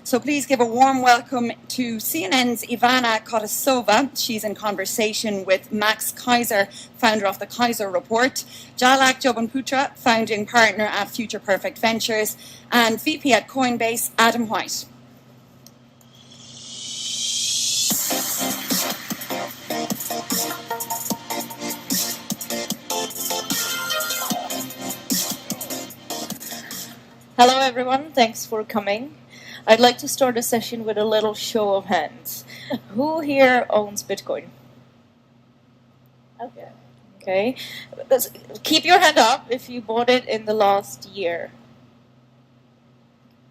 So please give a warm welcome to CNN's Ivana Kotasova. She's in conversation with Max Kaiser, founder of the Kaiser Report, Jalak Jobanputra, founding partner at Future Perfect Ventures, and VP at Coinbase, Adam White. Hello everyone, thanks for coming. I'd like to start the session with a little show of hands. Who here owns Bitcoin? Okay. Keep your hand up if you bought it in the last year.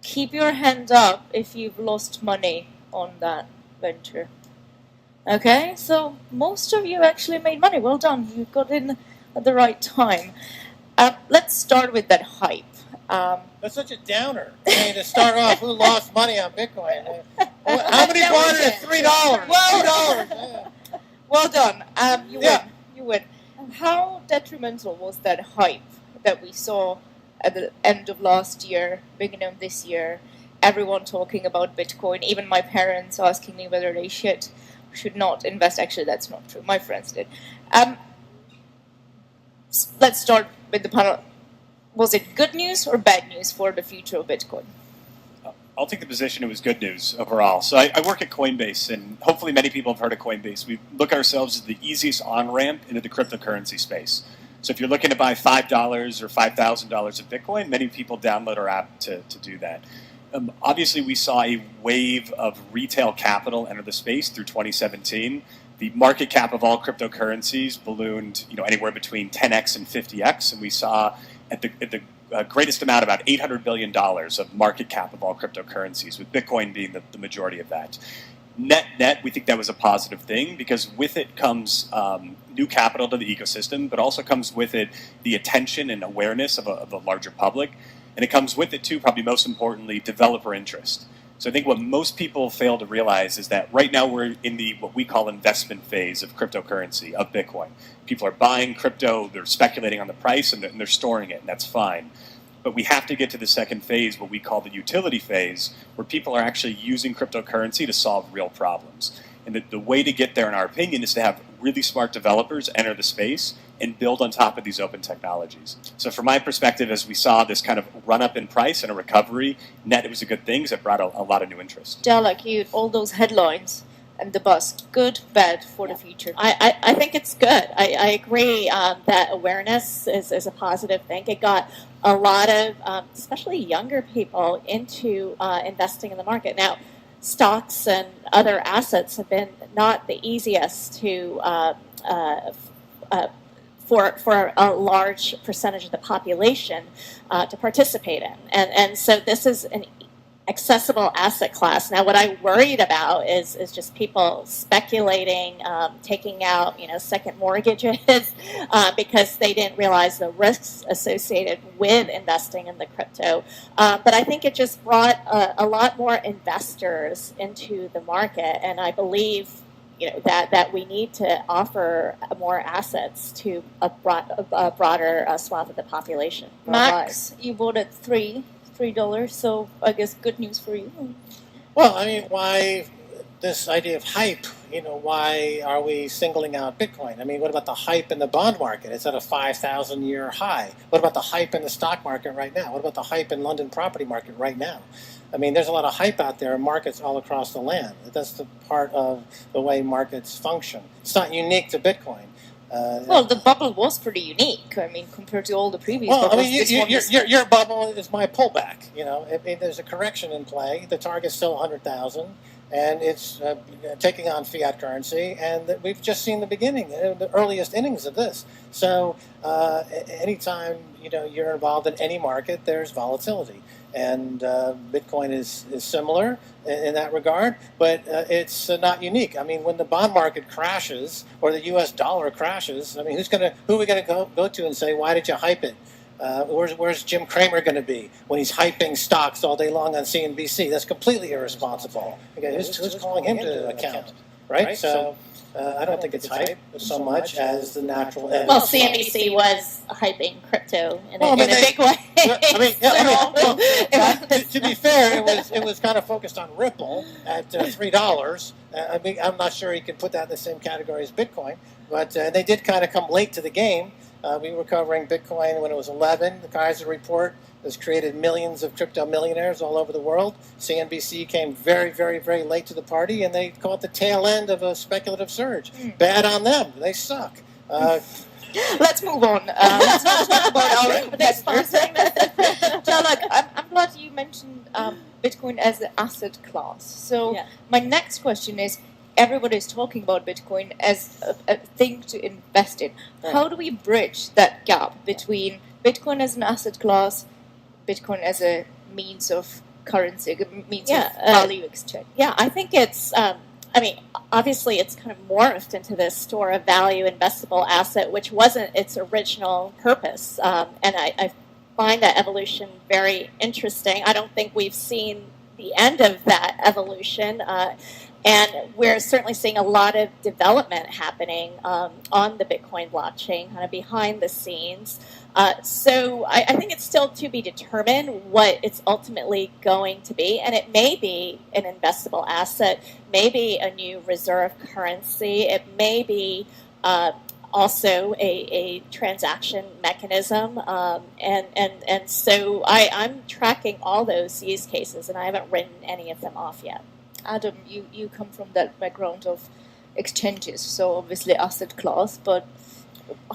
Keep your hand up if you've lost money on that venture. Okay, so most of you actually made money. Well done, you got in at the right time. Let's start with that hype. That's such a downer. I mean, to start off, who lost money on Bitcoin? How many bought it at $3? Well, $2. Yeah. Well done. You win. How detrimental was that hype that we saw at the end of last year, beginning of this year? Everyone talking about Bitcoin, even my parents asking me whether they should not invest. Actually, that's not true. My friends did. Let's start with the panel. Was it good news or bad news for the future of Bitcoin? I'll take the position it was good news overall. So I work at Coinbase, and hopefully many people have heard of Coinbase. We look at ourselves as the easiest on-ramp into the cryptocurrency space. So if you're looking to buy $5 or $5,000 of Bitcoin, many people download our app to do that. Obviously, we saw a wave of retail capital enter the space through 2017. The market cap of all cryptocurrencies ballooned, anywhere between 10x and 50x, and we saw at the greatest amount about $800 billion of market cap of all cryptocurrencies, with Bitcoin being the majority of that. Net, we think that was a positive thing because with it comes new capital to the ecosystem, but also comes with it the attention and awareness of a larger public. And it comes with it, too, probably most importantly, developer interest. So I think what most people fail to realize is that right now we're in the what we call investment phase of cryptocurrency, of Bitcoin. People are buying crypto, they're speculating on the price, and they're storing it, and that's fine. But we have to get to the second phase, what we call the utility phase, where people are actually using cryptocurrency to solve real problems. And the way to get there, in our opinion, is to have really smart developers enter the space and build on top of these open technologies. So from my perspective, as we saw this kind of run-up in price and a recovery, net, it was a good thing because it brought a lot of new interest. Jalak, all those headlines and the bust, good, bad for the future? I think it's good. I agree that awareness is a positive thing. It got a lot of, especially younger people, into investing in the market. Now, stocks and other assets have been not the easiest to for a large percentage of the population to participate in, and so this is an accessible asset class. Now, what I worried about is just people speculating, taking out second mortgages because they didn't realize the risks associated with investing in the crypto. But I think it just brought a lot more investors into the market, and I believe that we need to offer more assets to a broader swath of the population. Max, you bought at $3, so I guess good news for you. Well, I mean, why this idea of hype? Why are we singling out Bitcoin? I mean, what about the hype in the bond market? It's at a 5,000-year high. What about the hype in the stock market right now? What about the hype in London property market right now? I mean, there's a lot of hype out there in markets all across the land. That's the part of the way markets function. It's not unique to Bitcoin. Well, the bubble was pretty unique. I mean, compared to all the previous bubbles. I mean, your bubble is my pullback. There's a correction in play. The target's still 100,000, and it's taking on fiat currency. And we've just seen the beginning, the earliest innings of this. So, anytime you're involved in any market, there's volatility. And Bitcoin is similar in that regard, but it's not unique. I mean, when the bond market crashes or the U.S. dollar crashes, I mean, who are we going to go to and say, why did you hype it? Where's Jim Cramer going to be when he's hyping stocks all day long on CNBC? That's completely irresponsible. Okay, who's calling him to account? right? So I don't think it's hype so much as the natural edge. Well, CNBC was hyping crypto in a big way. To be fair, it was kind of focused on Ripple at $3. I'm not sure you can put that in the same category as Bitcoin, but they did kind of come late to the game. We were covering Bitcoin when it was 11. The Kaiser report has created millions of crypto millionaires all over the world. CNBC came very, very, very late to the party, and they caught the tail end of a speculative surge. Bad on them. They suck. Let's move on. Let's not talk about our competitors. Jalak, I'm glad you mentioned Bitcoin as an asset class. So my next question is, everybody is talking about Bitcoin as a thing to invest in. How do we bridge that gap between Bitcoin as an asset class, Bitcoin as a means of currency, means of value exchange? Yeah, I think it's, obviously it's kind of morphed into this store of value investable asset, which wasn't its original purpose. And I find that evolution very interesting. I don't think we've seen the end of that evolution. And we're certainly seeing a lot of development happening on the Bitcoin blockchain, kind of behind the scenes. So I think it's still to be determined what it's ultimately going to be. And it may be an investable asset, maybe a new reserve currency. It may be also a transaction mechanism. And so I'm tracking all those use cases, and I haven't written any of them off yet. Adam, you come from that background of exchanges, so obviously asset class, but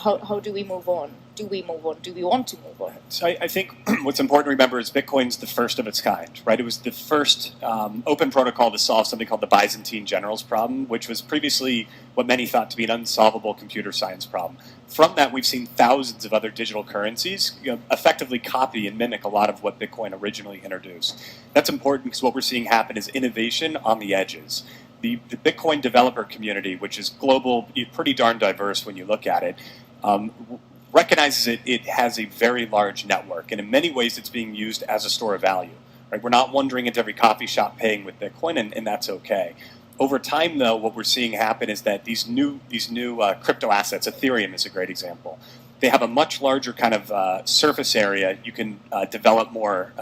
how do we move on? Do we move on? Do we want to move on? So I think what's important to remember is Bitcoin's the first of its kind, right? It was the first open protocol to solve something called the Byzantine generals problem, which was previously what many thought to be an unsolvable computer science problem. From that, we've seen thousands of other digital currencies effectively copy and mimic a lot of what Bitcoin originally introduced. That's important because what we're seeing happen is innovation on the edges. The Bitcoin developer community, which is global, pretty darn diverse when you look at it, recognizes it has a very large network, and in many ways it's being used as a store of value. Right? We're not wandering into every coffee shop paying with Bitcoin, and that's okay. Over time, though, what we're seeing happen is that these new crypto assets, Ethereum is a great example, they have a much larger kind of surface area. You can develop more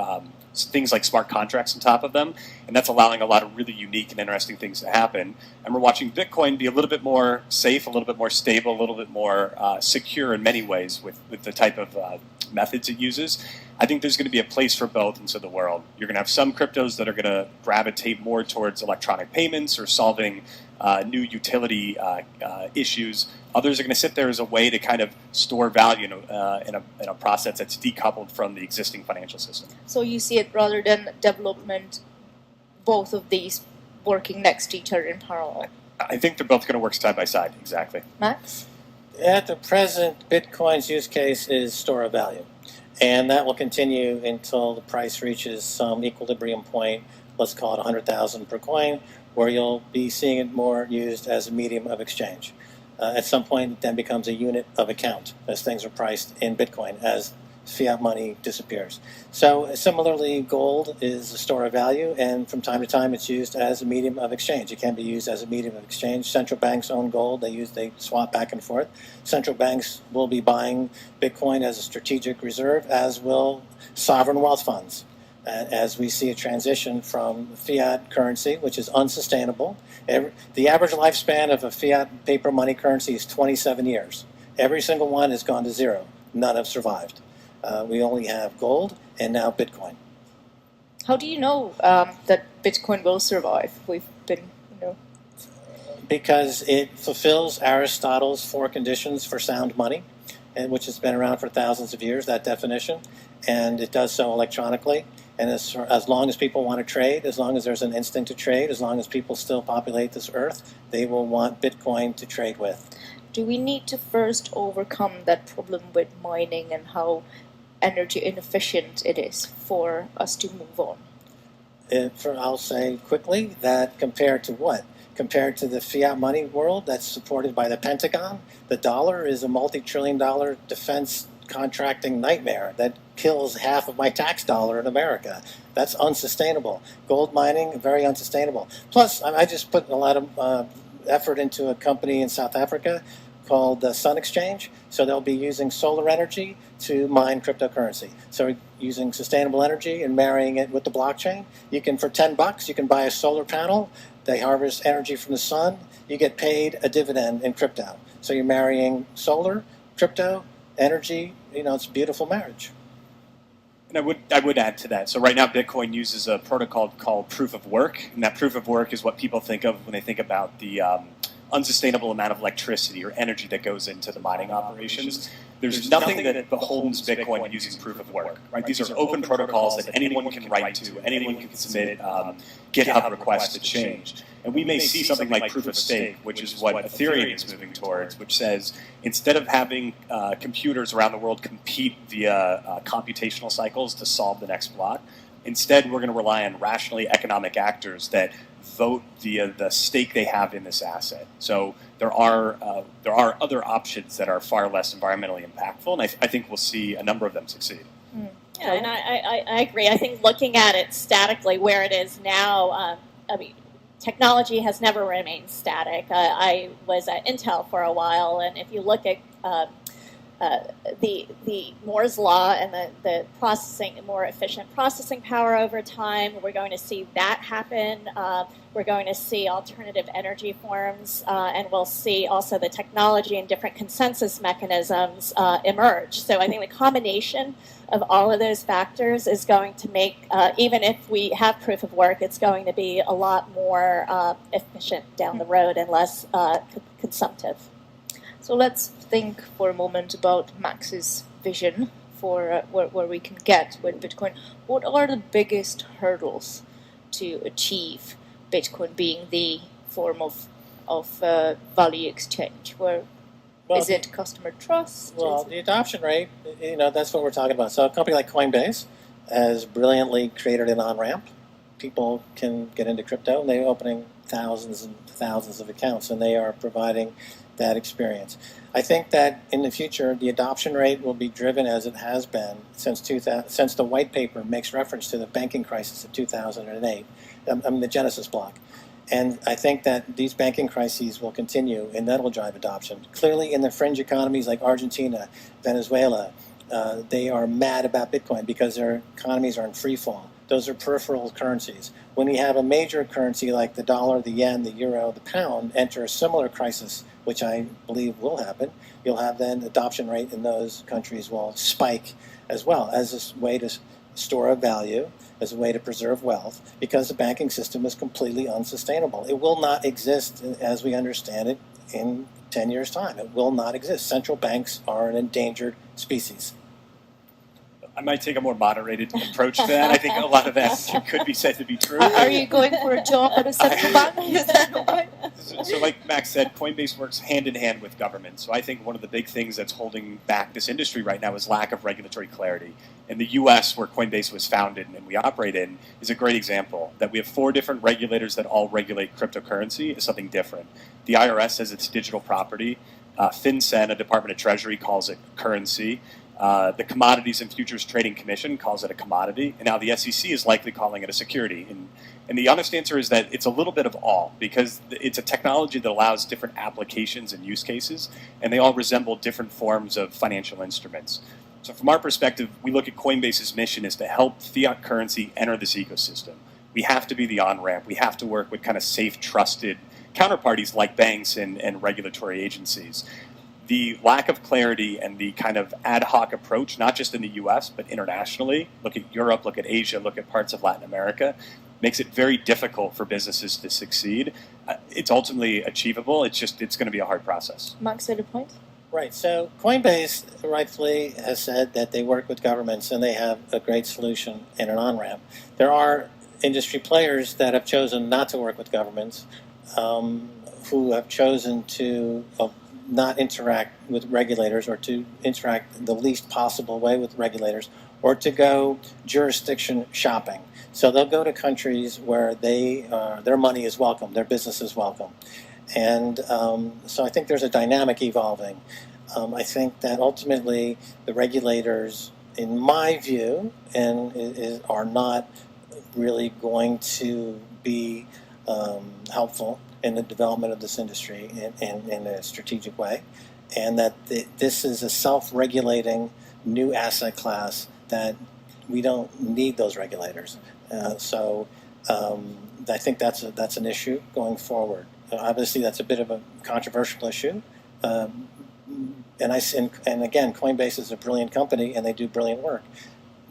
things like smart contracts on top of them, and that's allowing a lot of really unique and interesting things to happen. And we're watching Bitcoin be a little bit more safe, a little bit more stable, a little bit more secure in many ways with the type of methods it uses. I think there's going to be a place for both into the world. You're going to have some cryptos that are going to gravitate more towards electronic payments or solving new utility issues. Others are going to sit there as a way to kind of store value in a process that's decoupled from the existing financial system. So you see it rather than development, both of these working next to each other in parallel? I think they're both going to work side by side, exactly. Max? At the present, Bitcoin's use case is store of value. And that will continue until the price reaches some equilibrium point, let's call it 100,000 per coin, where you'll be seeing it more used as a medium of exchange. At some point, it then becomes a unit of account as things are priced in Bitcoin as fiat money disappears. So similarly, gold is a store of value, and from time to time it's used as a medium of exchange. It can be used as a medium of exchange. Central banks own gold. They swap back and forth. Central banks will be buying Bitcoin as a strategic reserve, as will sovereign wealth funds. As we see a transition from fiat currency, which is unsustainable. The average lifespan of a fiat paper money currency is 27 years. Every single one has gone to zero. None have survived. We only have gold and now Bitcoin. How do you know that Bitcoin will survive? We've been, Because it fulfills Aristotle's 4 conditions for sound money, and which has been around for thousands of years, that definition, and it does so electronically. And as long as people want to trade, as long as there's an instinct to trade, as long as people still populate this earth, they will want Bitcoin to trade with. Do we need to first overcome that problem with mining and how energy inefficient it is for us to move on? I'll say quickly that compared to what? Compared to the fiat money world that's supported by the Pentagon, the dollar is a multi-trillion-dollar defense contracting nightmare that kills half of my tax dollar in America. That's unsustainable. Gold mining, very unsustainable. Plus, I just put a lot of effort into a company in South Africa called the Sun Exchange. So they'll be using solar energy to mine cryptocurrency. So using sustainable energy and marrying it with the blockchain, you can, for $10, you can buy a solar panel. They harvest energy from the sun. You get paid a dividend in crypto. So you're marrying solar, crypto, energy. You know, it's a beautiful marriage. And I would add to that. So right now, Bitcoin uses a protocol called proof of work, and that proof of work is what people think of when they think about the unsustainable amount of electricity or energy that goes into the mining operations. There's nothing that beholds Bitcoin using proof of work, right? These are open protocols that anyone can write to, anyone can submit GitHub requests to change. And we may see something like proof of stake, which is what Ethereum is moving towards, which says instead of having computers around the world compete via computational cycles to solve the next block, instead we're going to rely on rationally economic actors that vote via the stake they have in this asset. So there are other options that are far less environmentally impactful, and I think we'll see a number of them succeed. Yeah, and I agree. I think looking at it statically where it is now, I mean, technology has never remained static. I was at Intel for a while, and if you look at the Moore's law and the processing, more efficient processing power over time, we're going to see that happen. We're going to see alternative energy forms, and we'll see also the technology and different consensus mechanisms emerge. So I think the combination of all of those factors is going to make, even if we have proof of work, it's going to be a lot more efficient down the road and less consumptive. So let's think for a moment about Max's vision for where we can get with Bitcoin. What are the biggest hurdles to achieve Bitcoin being the form of value exchange? Is it customer trust? Well, the adoption rate, that's what we're talking about. So a company like Coinbase has brilliantly created an on-ramp. People can get into crypto, and they're opening thousands and thousands of accounts, and they are providing that experience. I think that in the future, the adoption rate will be driven as it has been since the white paper makes reference to the banking crisis of 2008, the Genesis block. And I think that these banking crises will continue, and that will drive adoption. Clearly, in the fringe economies like Argentina, Venezuela, they are mad about Bitcoin because their economies are in free fall. Those are peripheral currencies. When you have a major currency like the dollar, the yen, the euro, the pound enter a similar crisis, which I believe will happen, you'll have then adoption rate in those countries will spike as well as a way to store a value, as a way to preserve wealth, because the banking system is completely unsustainable. It will not exist as we understand it in 10 years' time. It will not exist. Central banks are an endangered species. I might take a more moderated approach to that. I think a lot of that could be said to be true. Are you going for a job at a central bank? So like Max said, Coinbase works hand in hand with government. So I think one of the big things that's holding back this industry right now is lack of regulatory clarity. In the U.S., where Coinbase was founded and we operate in, is a great example. That we have 4 different regulators that all regulate cryptocurrency is something different. The IRS says it's digital property. FinCEN, a Department of Treasury, calls it currency. The Commodities and Futures Trading Commission calls it a commodity, and now the SEC is likely calling it a security. And the honest answer is that it's a little bit of all, because it's a technology that allows different applications and use cases, and they all resemble different forms of financial instruments. So from our perspective, we look at Coinbase's mission is to help fiat currency enter this ecosystem. We have to be the on-ramp. We have to work with kind of safe, trusted counterparties like banks and regulatory agencies. The lack of clarity and the kind of ad hoc approach, not just in the U.S., but internationally, look at Europe, look at Asia, look at parts of Latin America, makes it very difficult for businesses to succeed. It's ultimately achievable. It's going to be a hard process. Max, at a point? Right. So Coinbase rightfully has said that they work with governments and they have a great solution in an on-ramp. There are industry players that have chosen not to work with governments, who have chosen to not interact with regulators, or to interact the least possible way with regulators, or to go jurisdiction shopping. So they'll go to countries where their money is welcome, their business is welcome. And so I think there's a dynamic evolving. I think that ultimately the regulators, in my view, are not really going to be helpful in the development of this industry in a strategic way, and that this is a self-regulating new asset class that we don't need those regulators. So I think that's an issue going forward. Obviously, that's a bit of a controversial issue. And again, Coinbase is a brilliant company and they do brilliant work.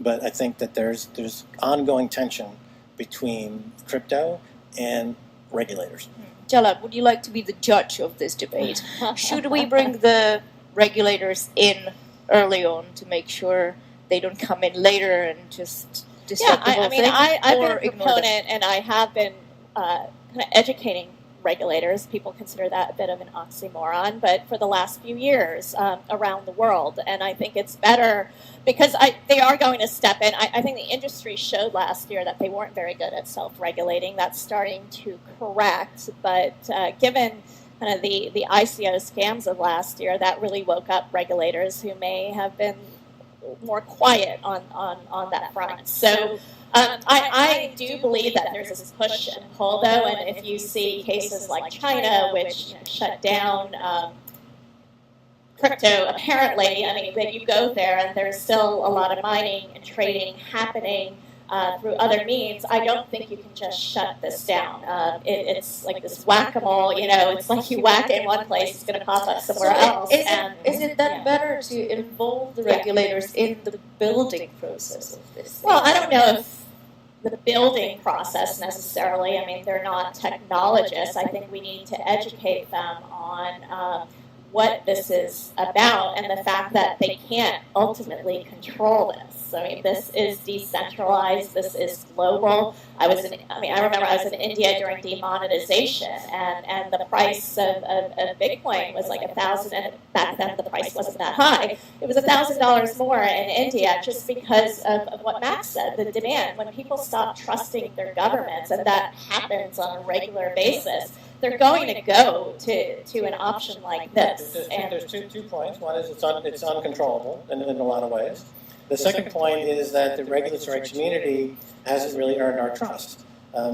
But I think that there's ongoing tension between crypto and regulators. Jalad, would you like to be the judge of this debate? Should we bring the regulators in early on to make sure they don't come in later and just disrupt the whole thing? I've been or a ignore them? proponent, and I have been kind of educating regulators. People consider that a bit of an oxymoron, but for the last few years around the world, and I think it's better because they are going to step in. I think the industry showed last year that they weren't very good at self-regulating. That's starting to correct, but given kind of the ICO scams of last year, that really woke up regulators who may have been more quiet on that front. So I do believe that there's this push and pull, though, and if you see cases like China, which shut down crypto, apparently, I mean, that you go there and there's still a lot of mining and trading happening through other means. I don't think you can just shut this down. It's like this whack-a-mole, it's like you whack it in one place, it's going to pop up somewhere else. Is it then better to involve the regulators in the building process of this? Well, I don't know if the building process necessarily. I mean, they're not technologists. I think we need to educate them on what this is about and the fact that they can't ultimately control this. I mean, this is decentralized. This is global. I remember I was in India during demonetization, and the price of Bitcoin was like $1,000. And back then, the price wasn't that high. It was $1,000 more in India just because of what Max said, the demand. When people stop trusting their governments, and that happens on a regular basis, they're going to go to an option like this. There's two points. One is it's uncontrollable in a lot of ways. The second point is that the regulatory community hasn't really earned our trust.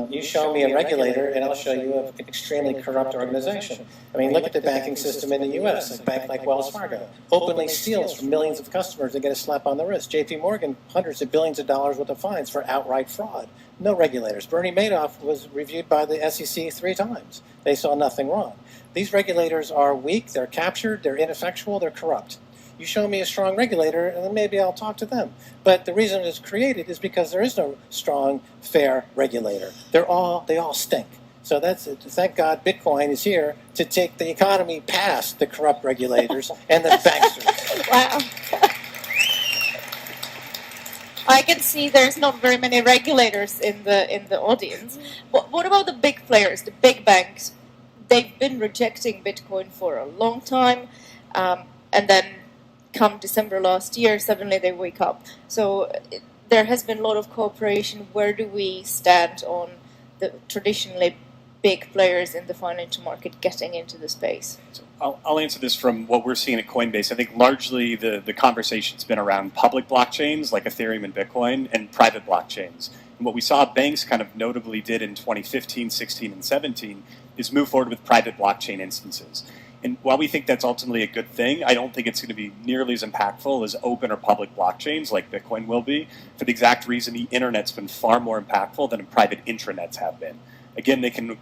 You show me a regulator, and I'll show you an extremely corrupt organization. I mean, look at the banking system in the U.S. A bank like Wells Fargo openly steals from millions of customers. They get a slap on the wrist. J.P. Morgan, hundreds of billions of dollars worth of fines for outright fraud. No regulators. Bernie Madoff was reviewed by the SEC 3 times. They saw nothing wrong. These regulators are weak, they're captured, they're ineffectual, they're corrupt. You show me a strong regulator, and then maybe I'll talk to them. But the reason it's created is because there is no strong, fair regulator. They all stink. So that's it. Thank God Bitcoin is here to take the economy past the corrupt regulators and the banksters. Wow. I can see there's not very many regulators in the audience. What about the big players, the big banks? They've been rejecting Bitcoin for a long time, and then come December last year, suddenly they wake up. So there has been a lot of cooperation. Where do we stand on the traditionally big players in the financial market getting into the space? So I'll answer this from what we're seeing at Coinbase. I think largely the conversation's been around public blockchains like Ethereum and Bitcoin and private blockchains. And what we saw banks kind of notably did in 2015, 16, and 17 is move forward with private blockchain instances. And while we think that's ultimately a good thing, I don't think it's going to be nearly as impactful as open or public blockchains like Bitcoin will be, for the exact reason the internet's been far more impactful than private intranets have been. Again, they can.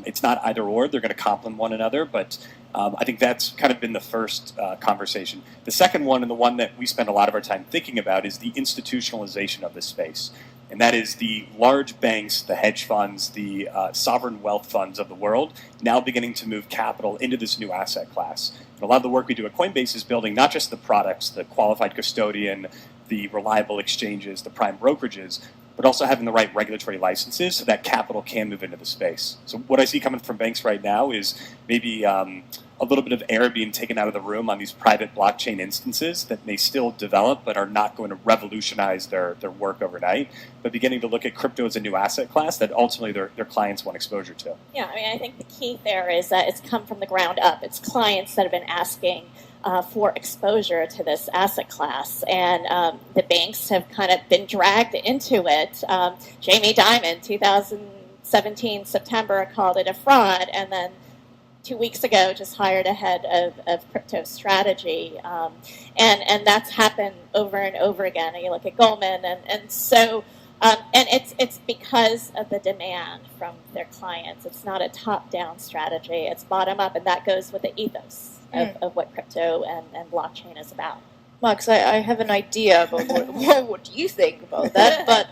It's not either or. They're going to complement one another, but I think that's kind of been the first conversation. The second one, and the one that we spend a lot of our time thinking about, is the institutionalization of this space. And that is the large banks, the hedge funds, the sovereign wealth funds of the world now beginning to move capital into this new asset class. And a lot of the work we do at Coinbase is building not just the products, the qualified custodian, the reliable exchanges, the prime brokerages, but also having the right regulatory licenses so that capital can move into the space. So what I see coming from banks right now is maybe a little bit of air being taken out of the room on these private blockchain instances that may still develop but are not going to revolutionize their work overnight, but beginning to look at crypto as a new asset class that ultimately their clients want exposure to. Yeah, I mean, I think the key there is that it's come from the ground up. It's clients that have been asking for exposure to this asset class, and the banks have kind of been dragged into it. Jamie Dimon, 2016, 17 September called it a fraud, and then 2 weeks ago just hired a head of crypto strategy, and that's happened over and over again. And you look at Goldman, and so and it's because of the demand from their clients. It's not a top-down strategy; it's bottom-up, and that goes with the ethos of what crypto and blockchain is about. Max, I have an idea about what you think about that, but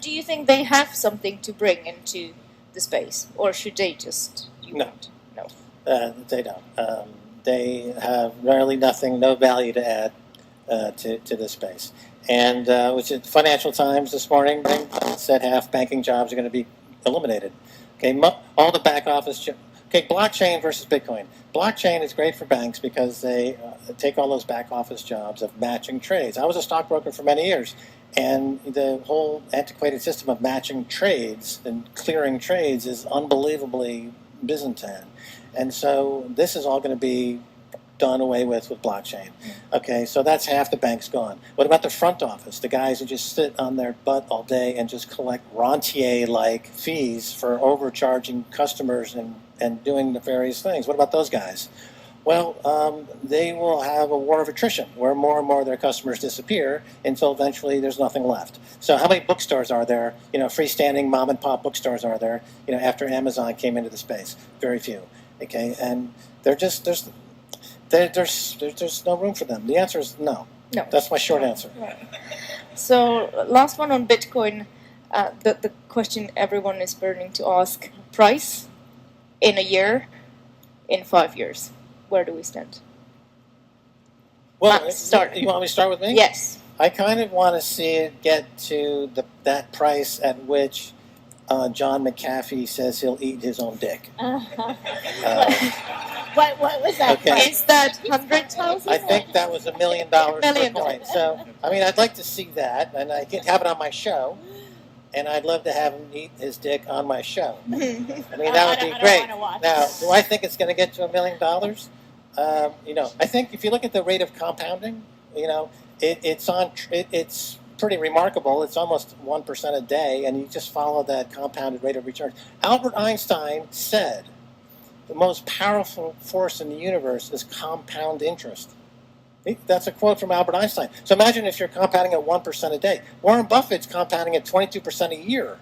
do you think they have something to bring into the space, or should they just? No. They don't. They have really nothing, no value to add to this space. And which is Financial Times this morning said half banking jobs are going to be eliminated. Okay, all the back office. Okay, blockchain versus Bitcoin. Blockchain is great for banks because they take all those back office jobs of matching trades. I was a stockbroker for many years, and the whole antiquated system of matching trades and clearing trades is unbelievably Byzantine. And so this is all going to be done away with blockchain. Okay, so that's half the banks gone. What about the front office? The guys who just sit on their butt all day and just collect rentier-like fees for overcharging customers and doing the various things. What about those guys? Well, they will have a war of attrition where more and more of their customers disappear until eventually there's nothing left. So how many bookstores are there, freestanding mom and pop bookstores are there, after Amazon came into the space? Very few. Okay, and there's no room for them. The answer is no. No. That's my short answer. Right. So last one on Bitcoin, the question everyone is burning to ask: price in a year, in 5 years. Where do we stand? Well, Max, start. You want me to start with me? Yes. I kind of want to see it get to that price at which John McAfee says he'll eat his own dick. What was that? Okay. price? Is that 100,000? I think that was $1 million per $1 coin. So, I mean, I'd like to see that, and I can have it on my show, and I'd love to have him eat his dick on my show. I mean, that would be great. Now, do I think it's going to get to $1 million? I think if you look at the rate of compounding, it's pretty remarkable. It's almost 1% a day, and you just follow that compounded rate of return. Albert Einstein said the most powerful force in the universe is compound interest. That's a quote from Albert Einstein. So imagine if you're compounding at 1% a day. Warren Buffett's compounding at 22% a year.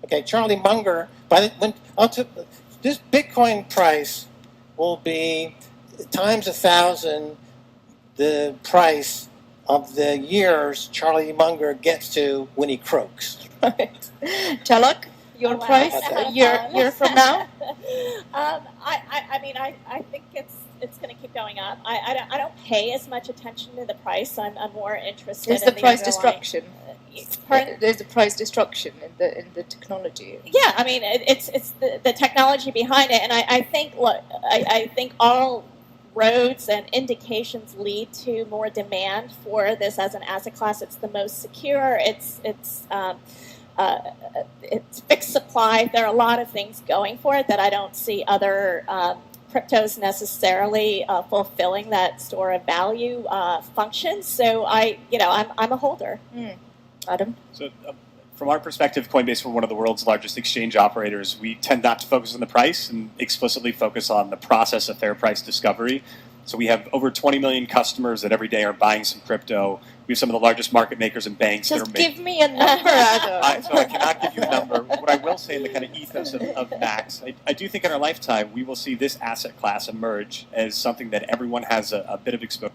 Okay, Charlie Munger, this Bitcoin price will be times 1,000 the price of the years Charlie Munger gets to when he croaks. Right. Chalak, your price a year from now? I think it's going to keep going up. I don't pay as much attention to the price. I'm more interested There's in the price underlying- destruction. Pardon? There's the price destruction in the technology. Yeah, I mean it's the technology behind it, and I think all roads and indications lead to more demand for this as an asset class. It's the most secure. It's fixed supply. There are a lot of things going for it that I don't see other cryptos necessarily fulfilling that store of value function. So I'm a holder. Adam? So, from our perspective, Coinbase, we're one of the world's largest exchange operators. We tend not to focus on the price and explicitly focus on the process of fair price discovery. So we have over 20 million customers that every day are buying some crypto. We have some of the largest market makers and banks that Just are making... give me a number, Adam. So I cannot give you a number. What I will say in the kind of ethos of Max, I do think in our lifetime we will see this asset class emerge as something that everyone has a bit of exposure